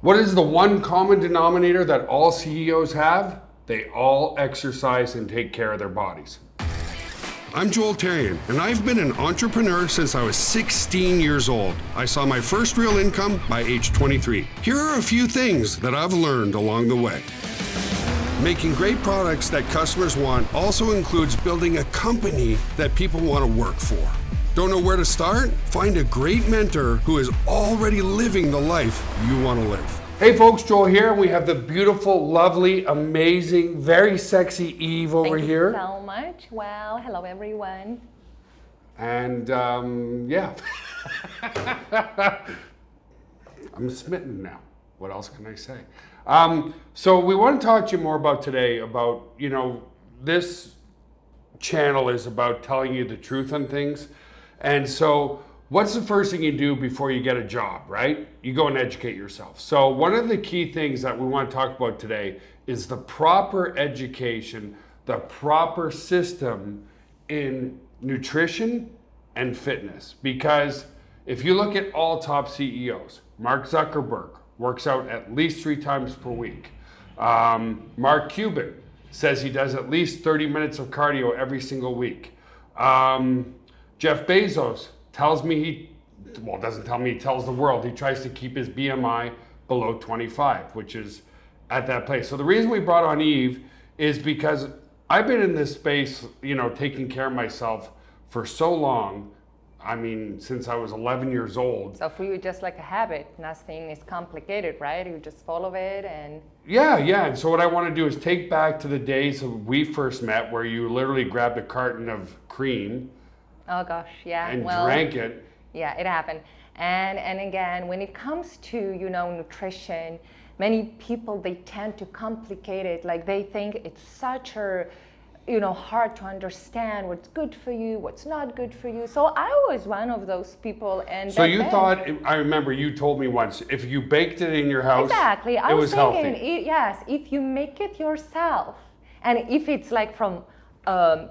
What is the one common denominator that all CEOs have? They all exercise and take care of their bodies. I'm Joel Therien, and I've been an entrepreneur since I was 16 years old. I saw my first real income by age 23. Here are a few things that I've learned along the way. Making great products that customers want also includes building a company that people want to work for. Don't know where to start? Find a great mentor who is already living the life you want to live. Hey folks, Joel here. We have the beautiful, lovely, amazing, very sexy Yeve over here. Thank you so much. Well, hello everyone. And yeah, I'm smitten now. What else can I say? So we want to talk to you more about today about, this channel is about telling you the truth on things. And so what's the first thing you do before you get a job, right? You go and educate yourself. So one of the key things that we want to talk about today is the proper education, the proper system in nutrition and fitness. Because if you look at all top CEOs, Mark Zuckerberg works out at least 3 times per week. Mark Cuban says he does at least 30 minutes of cardio every single week. Jeff Bezos tells me doesn't tell me, he tells the world he tries to keep his BMI below 25, which is at that place. So the reason we brought on Yeve is because I've been in this space, taking care of myself for so long. I mean, since I was 11 years old. So for you, just like a habit, nothing is complicated, right? You just follow it and... Yeah. And so what I want to do is take back to the days of we first met where you literally grabbed a carton of cream. Oh gosh, yeah. And drank it. Yeah, it happened. And again, when it comes to, nutrition, many people, they tend to complicate it. Like they think it's such a, hard to understand what's good for you, what's not good for you. So I was one of those people. And so you thought, I remember you told me once, if you baked it in your house, exactly. I was thinking, healthy. Yes, if you make it yourself, and if it's like from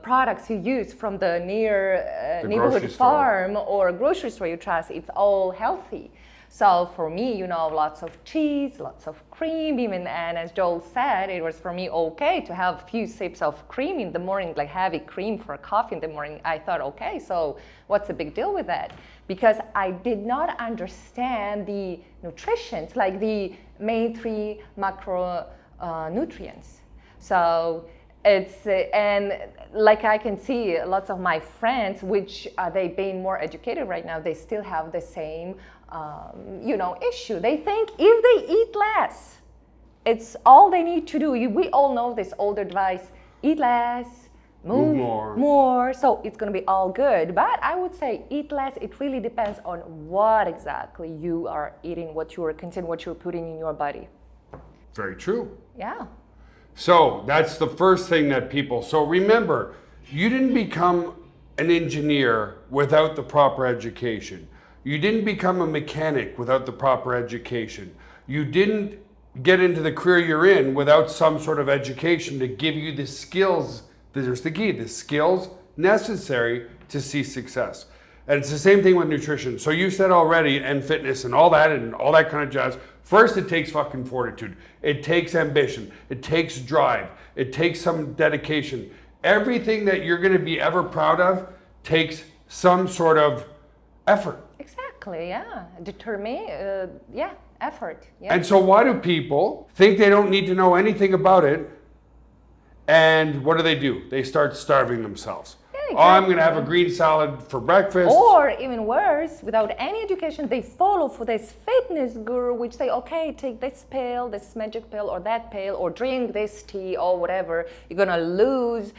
products you use from the neighborhood farm or grocery store you trust, it's all healthy. So for me, lots of cheese, lots of cream, and as Joel said, it was for me okay to have a few sips of cream in the morning, like heavy cream for coffee in the morning. I thought, okay, so what's the big deal with that? Because I did not understand the nutrition, like the main 3 macronutrients. So it's, and like I can see lots of my friends, which they being more educated right now, they still have the same, issue. They think if they eat less, it's all they need to do. We all know this old advice, eat less, move more, so it's going to be all good. But I would say eat less. It really depends on what exactly you are eating, what you are consuming, what you're putting in your body. Very true. Yeah. So that's the first thing that so remember, you didn't become an engineer without the proper education. You didn't become a mechanic without the proper education. You didn't get into the career you're in without some sort of education to give you the skills, there's the key, the skills necessary to see success. And it's the same thing with nutrition. So you said already, and fitness and all that kind of jazz. First, it takes fucking fortitude. It takes ambition. It takes drive. It takes some dedication. Everything that you're going to be ever proud of takes some sort of effort. Exactly, yeah. Effort. Yeah. And so why do people think they don't need to know anything about it? And what do? They start starving themselves. Exactly. Oh, I'm going to have a green salad for breakfast. Or even worse, without any education, they follow for this fitness guru, which say, okay, take this pill, this magic pill, or that pill, or drink this tea, or whatever. You're going to lose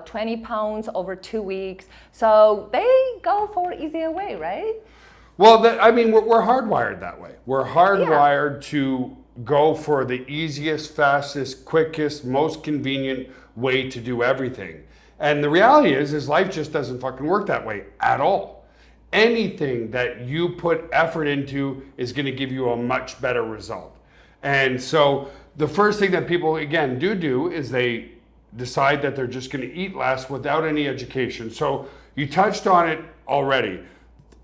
20 pounds over 2 weeks. So they go for easier way, right? Well, we're hardwired that way. We're hardwired to go for the easiest, fastest, quickest, most convenient way to do everything. And the reality is life just doesn't fucking work that way at all. Anything that you put effort into is going to give you a much better result. And so the first thing that people, again, do is they decide that they're just going to eat less without any education. So you touched on it already.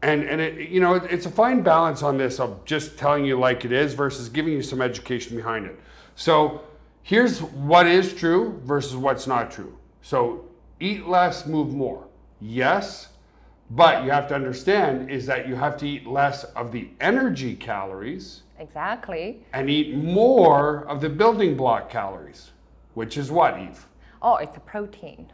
And it, you know, it's a fine balance on this of just telling you like it is versus giving you some education behind it. So here's what is true versus what's not true. So eat less, move more. Yes, but you have to understand is that you have to eat less of the energy calories. Exactly. And eat more of the building block calories, which is what, Eve? Oh, it's a protein.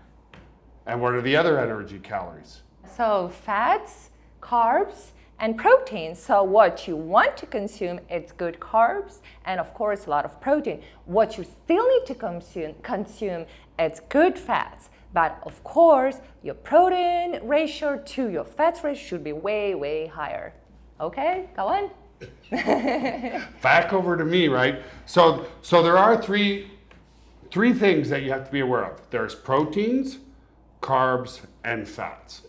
And what are the other energy calories? So fats, carbs, and proteins. So what you want to consume, it's good carbs and of course a lot of protein. What you still need to consume, it's good fats. But of course, your protein ratio to your fats ratio should be way, way higher. Okay, go on. Back over to me, right? So there are three things that you have to be aware of. There's proteins, carbs, and fats.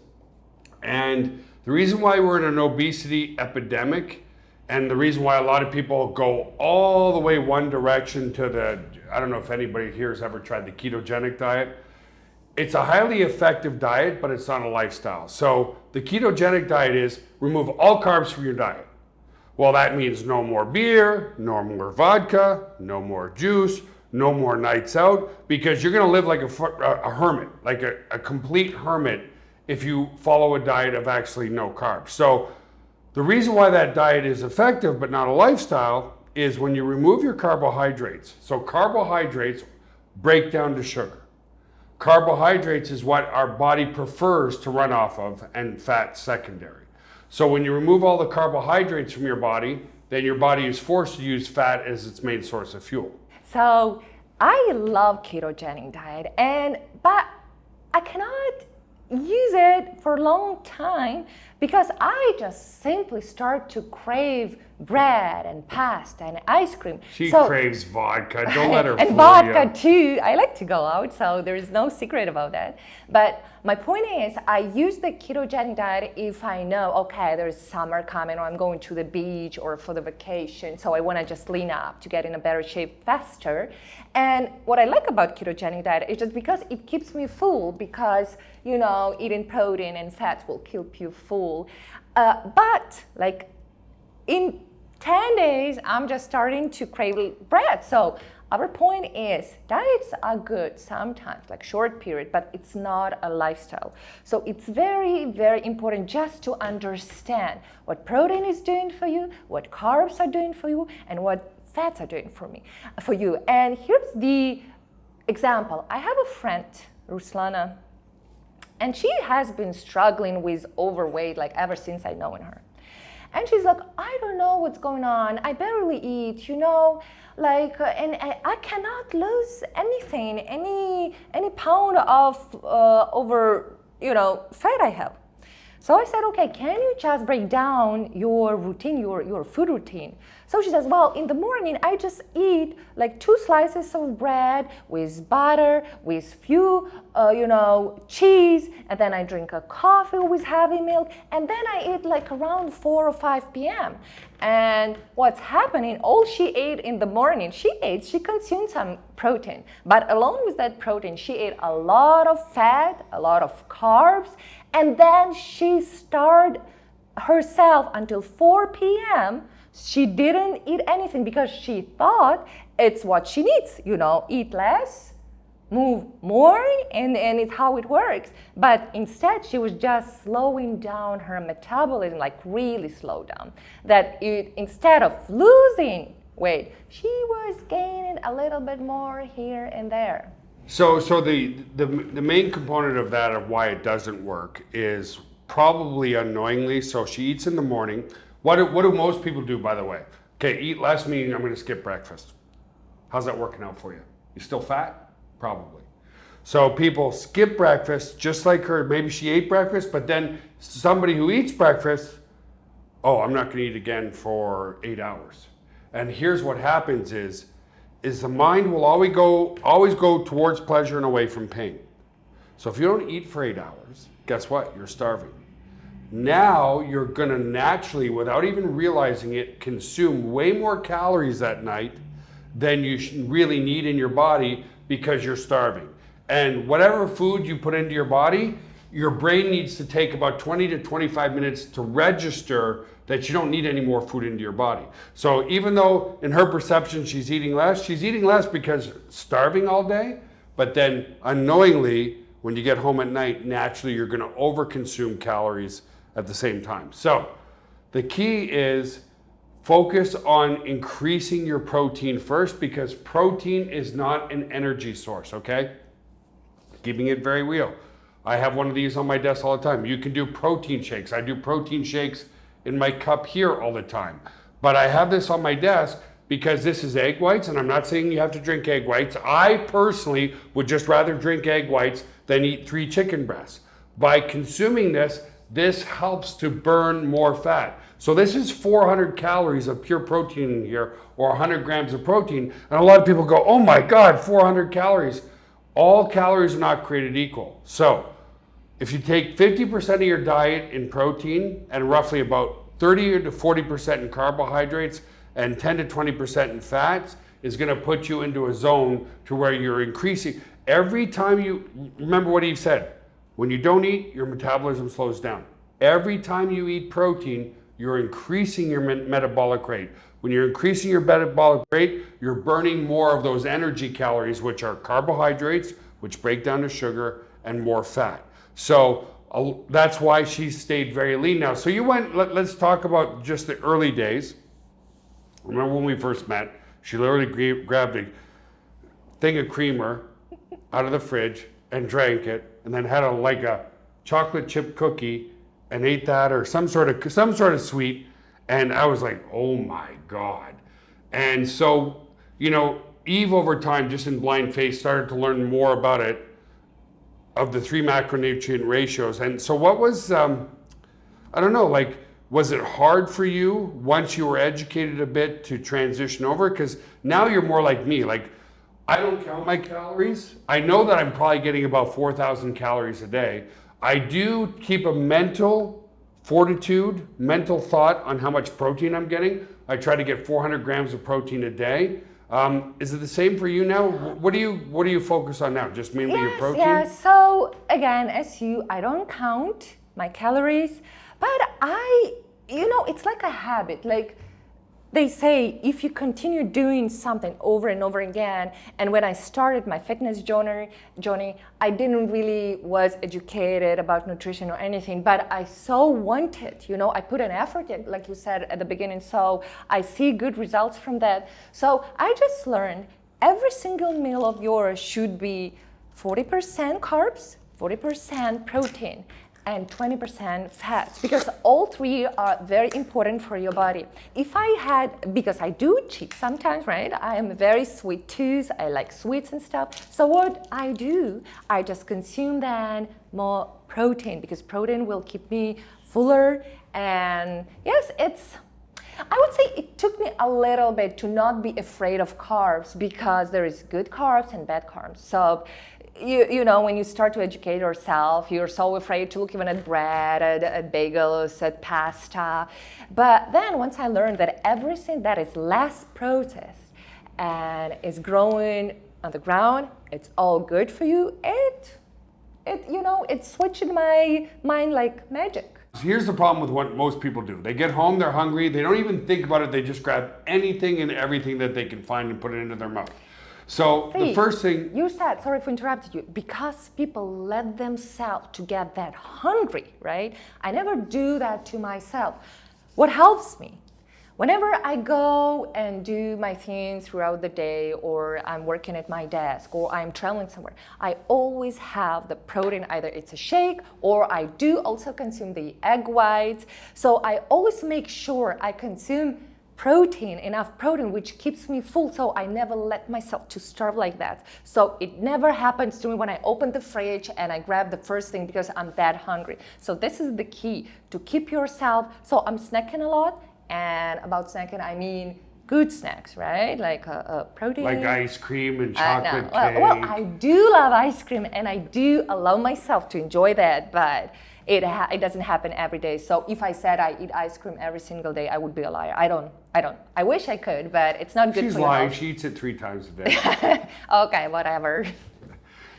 And the reason why we're in an obesity epidemic, and the reason why a lot of people go all the way one direction to the, I don't know if anybody here has ever tried the ketogenic diet. It's a highly effective diet, but it's not a lifestyle. So the ketogenic diet is remove all carbs from your diet. Well, that means no more beer, no more vodka, no more juice, no more nights out, because you're gonna live like a hermit, like a complete hermit if you follow a diet of actually no carbs. So the reason why that diet is effective but not a lifestyle is when you remove your carbohydrates. So carbohydrates break down to sugar. Carbohydrates is what our body prefers to run off of, and fat secondary. So when you remove all the carbohydrates from your body, then your body is forced to use fat as its main source of fuel. So I love ketogenic diet, but I cannot use it for a long time because I just simply start to crave bread and pasta and ice cream. She craves vodka. Don't let her fool you. And vodka too. I like to go out, so there is no secret about that. But my point is, I use the ketogenic diet if I know, okay, there's summer coming, or I'm going to the beach or for the vacation, so I want to just lean up to get in a better shape faster. And what I like about ketogenic diet is just because it keeps me full, because you know, eating protein and fats will keep you full. But like in 10 days, I'm just starting to crave bread. So our point is, diets are good sometimes, like short period, but it's not a lifestyle. So it's very, very important just to understand what protein is doing for you, what carbs are doing for you, and what fats are doing for you. And here's the example. I have a friend, Ruslana, and she has been struggling with overweight like ever since I've known her. And she's like, I don't know what's going on. I barely eat, you know, like, and I cannot lose anything, any pound of over, you know, fat I have. So I said, okay, can you just break down your routine, your food routine? So she says, well, in the morning, I just eat like 2 slices of bread with butter, with few, cheese, and then I drink a coffee with heavy milk, and then I eat like around 4 or 5 p.m. And what's happening, all she ate in the morning, she consumed some protein, but along with that protein, she ate a lot of fat, a lot of carbs, and then she starved herself until 4 p.m. She didn't eat anything because she thought it's what she needs, you know, eat less, move more, and it's how it works. But instead, she was just slowing down her metabolism, like really slow down. That instead of losing weight, she was gaining a little bit more here and there. So the main component of that, of why it doesn't work, is probably unknowingly. So she eats in the morning. What do most people do, by the way? Okay, eat less, meaning I'm going to skip breakfast. How's that working out for you? You still fat? Probably. So people skip breakfast, just like her. Maybe she ate breakfast, but then somebody who eats breakfast, oh, I'm not going to eat again for 8 hours. And here's what happens is the mind will always go towards pleasure and away from pain. So if you don't eat for 8 hours, guess what? You're starving. Now you're going to naturally, without even realizing it, consume way more calories that night than you really need in your body because you're starving. And whatever food you put into your body, your brain needs to take about 20 to 25 minutes to register that you don't need any more food into your body. So even though in her perception she's eating less because starving all day, but then unknowingly, when you get home at night, naturally you're gonna overconsume calories at the same time. So the key is focus on increasing your protein first, because protein is not an energy source, okay? Keeping it very real. I have one of these on my desk all the time. You can do protein shakes. I do protein shakes in my cup here all the time. But I have this on my desk because this is egg whites, and I'm not saying you have to drink egg whites. I personally would just rather drink egg whites than eat 3 chicken breasts. By consuming this, this helps to burn more fat. So this is 400 calories of pure protein in here, or 100 grams of protein. And a lot of people go, oh my God, 400 calories. All calories are not created equal. So if you take 50% of your diet in protein and roughly about 30 to 40% in carbohydrates and 10 to 20% in fats, is gonna put you into a zone to where you're increasing. Every time you, remember what Yeve said, when you don't eat, your metabolism slows down. Every time you eat protein, you're increasing your metabolic rate. When you're increasing your metabolic rate, you're burning more of those energy calories, which are carbohydrates, which break down to sugar, and more fat. So that's why she stayed very lean now. So you went, let's talk about just the early days. Remember when we first met, she literally grabbed a thing of creamer out of the fridge and drank it, and then had like a chocolate chip cookie and ate that, or some sort of sweet. And I was like, oh my God. And so, you know, Yeve over time, just in blind faith, started to learn more about it, of the 3 macronutrient ratios. And so what was, I don't know, like, was it hard for you once you were educated a bit to transition over? Because now you're more like me. Like, I don't count my calories. I know that I'm probably getting about 4,000 calories a day. I do keep a mental fortitude, mental thought on how much protein I'm getting. I try to get 400 grams of protein a day. Is it the same for you now? What do you focus on now? Just mainly your protein? Yeah, so again, as you, I don't count my calories, but it's like a habit. Like they say, if you continue doing something over and over again, and when I started my fitness journey, I didn't really was educated about nutrition or anything, but I so wanted, I put an effort in, like you said at the beginning, so I see good results from that. So I just learned every single meal of yours should be 40% carbs, 40% protein, and 20% fats, because all 3 are very important for your body. If I had, because I do cheat sometimes, right? I am a very sweet tooth, I like sweets and stuff. So what I do, I just consume then more protein, because protein will keep me fuller. And yes, I would say it took me a little bit to not be afraid of carbs, because there is good carbs and bad carbs. So you know, when you start to educate yourself, you're so afraid to look even at bread, at bagels, at pasta. But then once I learned that everything that is less processed and is growing on the ground, it's all good for you, it switched my mind like magic. Here's the problem with what most people do. They get home, they're hungry, they don't even think about it, they just grab anything and everything that they can find and put it into their mouth. So the first thing... You said, sorry for interrupting you, because people let themselves to get that hungry, right? I never do that to myself. What helps me? Whenever I go and do my things throughout the day, or I'm working at my desk, or I'm traveling somewhere, I always have the protein, either it's a shake, or I do also consume the egg whites. So I always make sure I consume protein, enough protein, which keeps me full, so I never let myself to starve like that. So it never happens to me when I open the fridge and I grab the first thing because I'm that hungry. So this is the key, to keep yourself, so I'm snacking a lot, and about snacking I mean good snacks, right? Like protein. Like ice cream and chocolate cake. Well, I do love ice cream, and I do allow myself to enjoy that, but it doesn't happen every day. So if I said I eat ice cream every single day, I would be a liar. I don't. I wish I could, but it's not good for you. She's lying. She eats it 3 times a day. Okay, whatever.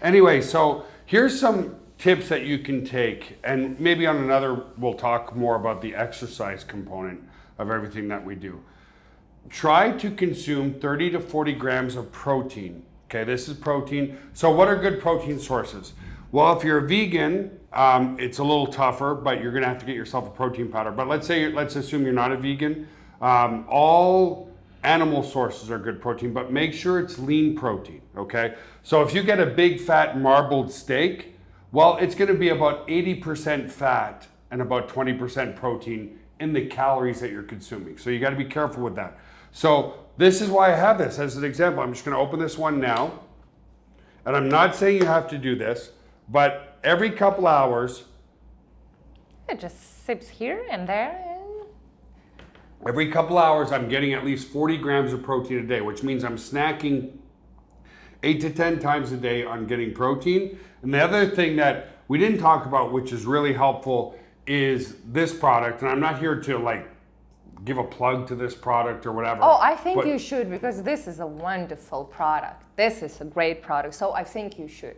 Anyway, so here's some tips that you can take, and maybe on another we'll talk more about the exercise component of everything that we do. Try to consume 30 to 40 grams of protein. Okay, this is protein. So what are good protein sources? Well, if you're a vegan, it's a little tougher, but you're gonna have to get yourself a protein powder. But let's assume you're not a vegan. All animal sources are good protein, but make sure it's lean protein, okay? So if you get a big fat marbled steak, well, it's gonna be about 80% fat and about 20% protein in the calories that you're consuming. So you gotta be careful with that. So this is why I have this as an example. I'm just gonna open this one now. And I'm not saying you have to do this, but every couple hours. It just sips here and there. Every couple hours, I'm getting at least 40 grams of protein a day, which means I'm snacking 8 to 10 times a day on getting protein. And the other thing that we didn't talk about, which is really helpful, is this product. And I'm not here to like give a plug to this product or whatever. Oh, I think you should, because this is a wonderful product. This is a great product, so I think you should.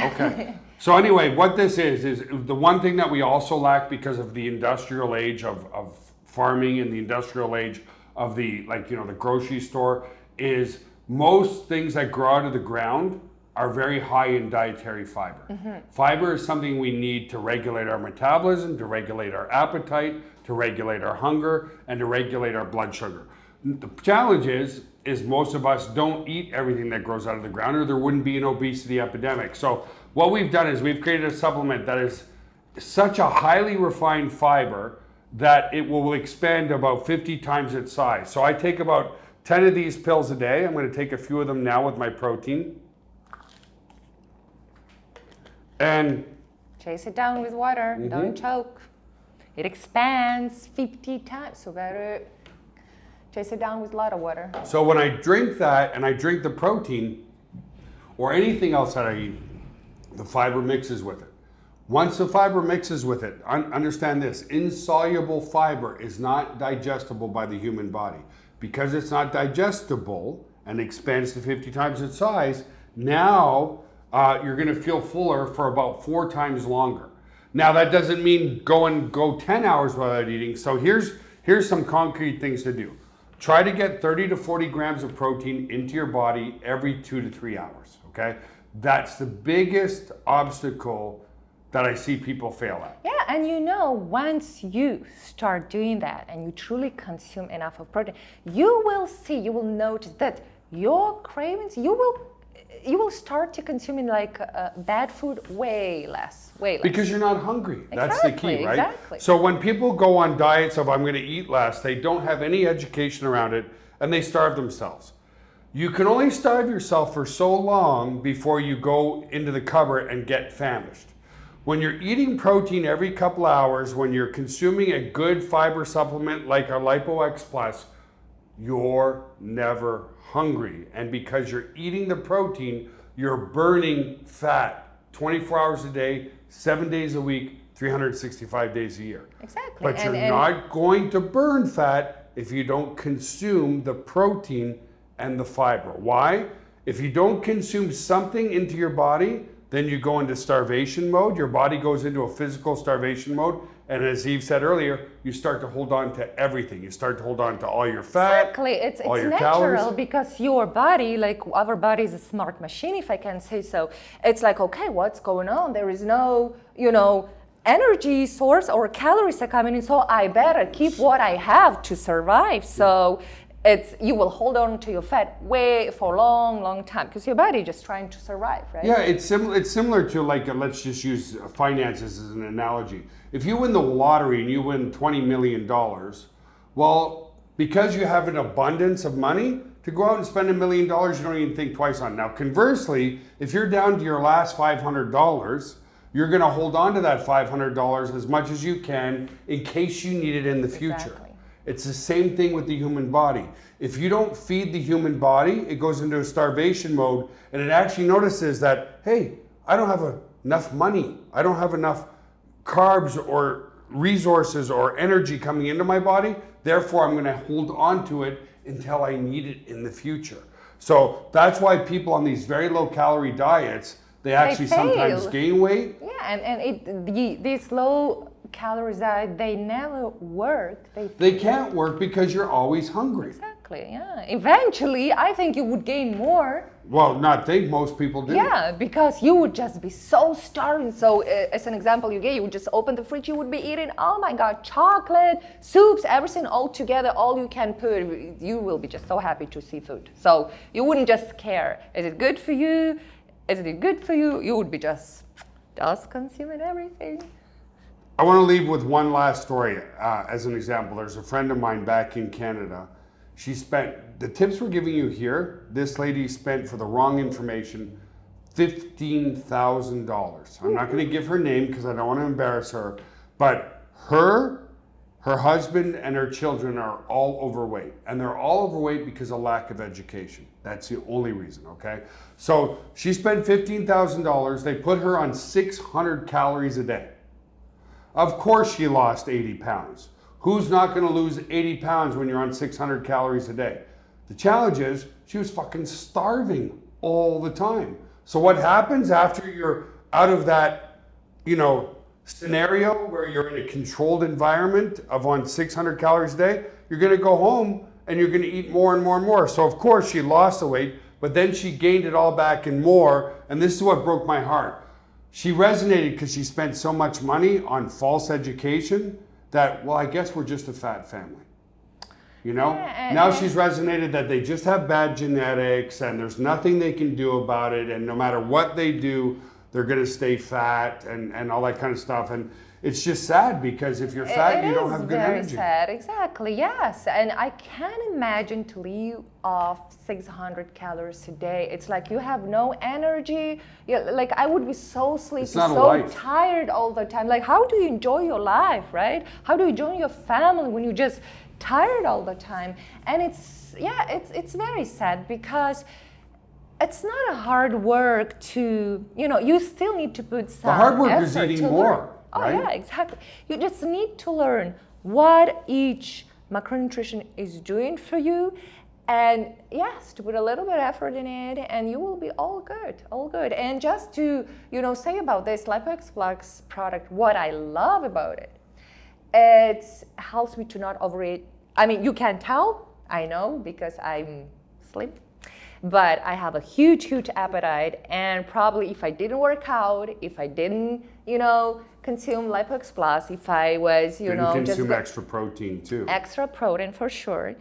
Okay. So anyway, what this is the one thing that we also lack because of the industrial age of farming and the industrial age of the, like, you know, the grocery store, is most things that grow out of the ground are very high in dietary fiber. Mm-hmm. Fiber is something we need to regulate our metabolism, to regulate our appetite, to regulate our hunger, and to regulate our blood sugar. The challenge is most of us don't eat everything that grows out of the ground, or there wouldn't be an obesity epidemic. So what we've done is we've created a supplement that is such a highly refined fiber that it will expand about 50 times its size. So I take about 10 of these pills a day. I'm going to take a few of them now with my protein. And chase it down with water, don't choke. It expands 50 times, so better chase it down with a lot of water. So when I drink that and I drink the protein or anything else that I eat, the fiber mixes with it. Once the fiber mixes with it, understand this, insoluble fiber is not digestible by the human body. Because it's not digestible and expands to 50 times its size, now you're gonna feel fuller for about 4 times longer. Now that doesn't mean go 10 hours without eating. So here's some concrete things to do. Try to get 30 to 40 grams of protein into your body every 2 to 3 hours, okay? That's the biggest obstacle that I see people fail at. Yeah, and you know, once you start doing that and you truly consume enough of protein, you will notice that your cravings, you will start to consuming like bad food way less. Because you're not hungry. That's the key, right? Exactly. So when people go on diets of I'm gonna eat less, they don't have any education around it and they starve themselves. You can only starve yourself for so long before you go into the cupboard and get famished. When you're eating protein every couple hours, when you're consuming a good fiber supplement like our Lipox Plus, you're never hungry. And because you're eating the protein, you're burning fat 24 hours a day, 7 days a week, 365 days a year. Exactly. But you're not going to burn fat if you don't consume the protein and the fiber. Why? If you don't consume something into your body, then you go into starvation mode. Your body goes into a physical starvation mode. And as Yeve said earlier, you start to hold on to everything. You start to hold on to all your fat, exactly. It's all your natural calories. Because your body, like our body is a smart machine, if I can say so. It's like, okay, what's going on? There is no, energy source or calories are coming in, so I better keep what I have to survive. So you will hold on to your fat way for a long time because your body is just trying to survive, right? Yeah, it's similar to like, let's just use finances as an analogy. If you win the lottery and you win $20 million, well, because you have an abundance of money, to go out and spend $1 million, you don't even think twice on it. Now, conversely, if you're down to your last $500, you're gonna hold on to that $500 as much as you can in case you need it in the future. Exactly. It's the same thing with the human body. If you don't feed the human body, it goes into a starvation mode and it actually notices that, hey, I don't have enough money. I don't have enough carbs or resources or energy coming into my body. Therefore, I'm gonna hold on to it until I need it in the future. So that's why people on these very low calorie diets, They actually sometimes fail. gain weight. Yeah, and these low calories diet, they never work. They can't work because you're always hungry. Exactly, yeah. Eventually, I think you would gain more. Well, not think, most people do. Yeah, because you would just be so starving. So, as an example you gave, you would just open the fridge, you would be eating, oh my God, chocolate, soups, everything all together, all you can put. You will be just so happy to see food. So, you wouldn't just care. Is it good for you? Isn't it good for you? You would be just consuming everything. I want to leave with one last story as an example. There's a friend of mine back in Canada. She spent, the tips we're giving you here, this lady spent for the wrong information $15,000. I'm not going to give her name because I don't want to embarrass her, but her husband and her children are all overweight, and they're all overweight because of lack of education. That's the only reason, okay? So she spent $15,000. They put her on 600 calories a day. Of course she lost 80 pounds. Who's not going to lose 80 pounds when you're on 600 calories a day? The challenge is she was fucking starving all the time. So what happens after you're out of that, scenario where you're in a controlled environment of on 600 calories a day? You're going to go home and you're going to eat more and more and more. So of course she lost the weight, but then she gained it all back and more. And this is what broke my heart. She resonated because she spent so much money on false education that, well, I guess we're just a fat family. Now she's resonated that they just have bad genetics and there's nothing they can do about it. And no matter what they do, they're going to stay fat and all that kind of stuff. And it's just sad because if you're fat, you don't have good energy. It is very sad, exactly, yes. And I can't imagine to live off 600 calories a day. It's like you have no energy. Like I would be so sleepy, so tired all the time. Like how do you enjoy your life, right? How do you enjoy your family when you're just tired all the time? And it's very sad because it's not a hard work to, you still need to put some The hard work effort is eating to more. learn. Oh, right? yeah, exactly. You just need to learn what each macronutrition is doing for you. And yes, to put a little bit of effort in it, and you will be all good. And just to, say about this Lipox Flux product, what I love about it, it helps me to not overeat. I mean, you can tell, I know, because I'm slim. But I have a huge appetite, and probably if I didn't work out, if I didn't, consume Lipox Plus, if I was, consume extra protein too. Extra protein for sure.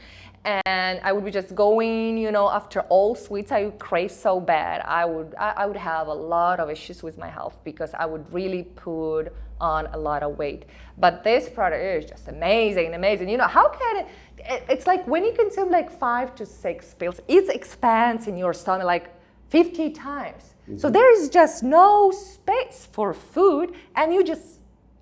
And I would be just going, after all sweets I would crave so bad, I would have a lot of issues with my health because I would really put on a lot of weight. But this product is just amazing. How can it's like when you consume like 5 to 6 pills, it expands in your stomach like 50 times. Mm-hmm. So there is just no space for food, and you just,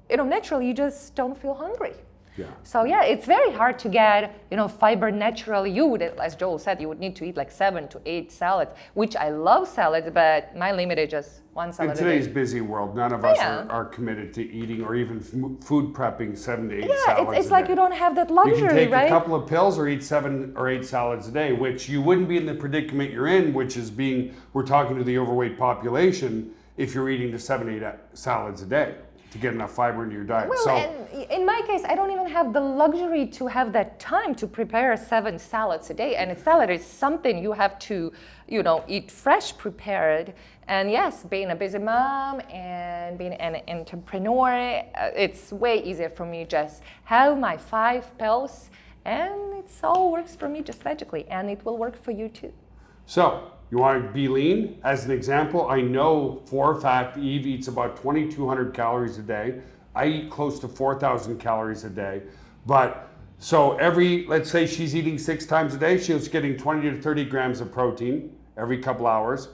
naturally you just don't feel hungry. Yeah. So yeah, it's very hard to get, fiber naturally. You would, as Joel said, you would need to eat like 7 to 8 salads, which I love salads, but my limit is just 1 salad a day. In today's busy world, none of us are committed to eating or even food prepping 7 to 8 salads it's like you don't have that luxury, right? You can take a couple of pills or eat 7 or 8 salads a day, which you wouldn't be in the predicament you're in, which is we're talking to the overweight population if you're eating the 7 8 salads a day to get enough fiber into your diet. Well, and in my case, I don't even have the luxury to have that time to prepare 7 salads a day. And a salad is something you have to, eat fresh, prepared. And yes, being a busy mom and being an entrepreneur, it's way easier for me just have my 5 pills, and it all works for me just magically, and it will work for you too. So, you want to be lean? As an example, I know for a fact Yeve eats about 2,200 calories a day. I eat close to 4,000 calories a day. But so let's say she's eating 6 times a day, she's getting 20 to 30 grams of protein every couple hours.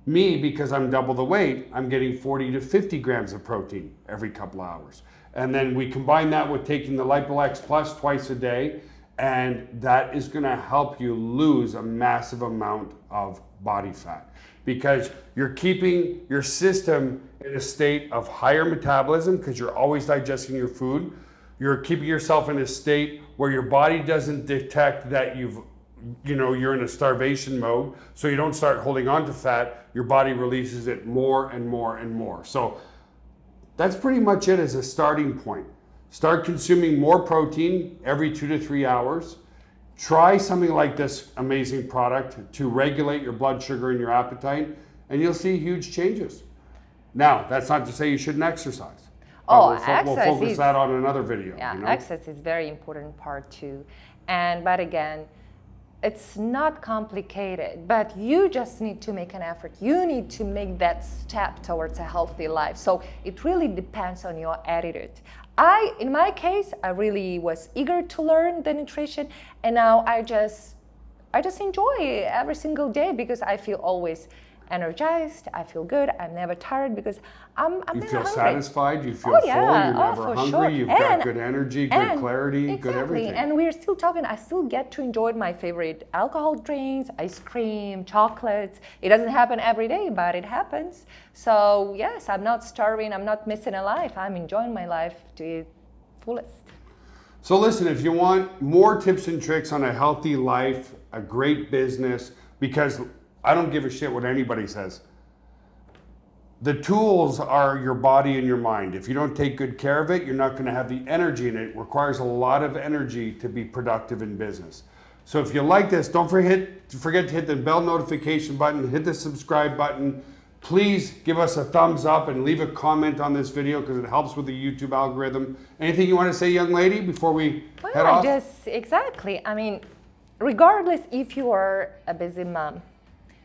Me, because I'm double the weight, I'm getting 40 to 50 grams of protein every couple hours. And then we combine that with taking the Lipox Plus twice a day, and that is going to help you lose a massive amount of body fat because you're keeping your system in a state of higher metabolism because you're always digesting your food. You're keeping yourself in a state where your body doesn't detect that you're in a starvation mode, so you don't start holding on to fat, your body releases it more and more and more. So that's pretty much it as a starting point. Start consuming more protein every 2 to 3 hours. Try something like this amazing product to regulate your blood sugar and your appetite, and you'll see huge changes. Now, that's not to say you shouldn't exercise. We'll focus that on another video. Yeah, exercise is very important part too. But again, it's not complicated, but you just need to make an effort. You need to make that step towards a healthy life. So it really depends on your attitude. In my case, I really was eager to learn the nutrition, and now I just enjoy every single day because I feel always energized, I feel good, I'm never tired because I'm never hungry. You feel satisfied, you feel full, you're never hungry, sure. You've got good energy, good clarity, good everything. And we're still talking, I still get to enjoy my favorite alcohol drinks, ice cream, chocolates. It doesn't happen every day, but it happens. So yes, I'm not starving, I'm not missing a life, I'm enjoying my life to its fullest. So listen, if you want more tips and tricks on a healthy life, a great business, because I don't give a shit what anybody says. The tools are your body and your mind. If you don't take good care of it, you're not going to have the energy, and it requires a lot of energy to be productive in business. So if you like this, don't forget to hit the bell notification button, hit the subscribe button. Please give us a thumbs up and leave a comment on this video because it helps with the YouTube algorithm. Anything you want to say, young lady, before we head off? Exactly. I mean, regardless if you are a busy mom,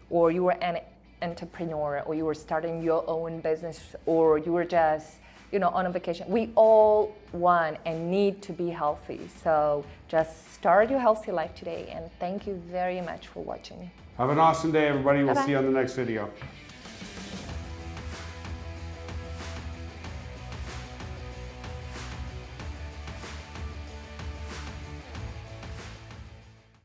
or you were an entrepreneur, or you were starting your own business, or you were just, on a vacation. We all want and need to be healthy. So just start your healthy life today. And thank you very much for watching. Have an awesome day, everybody. We'll see you on the next video.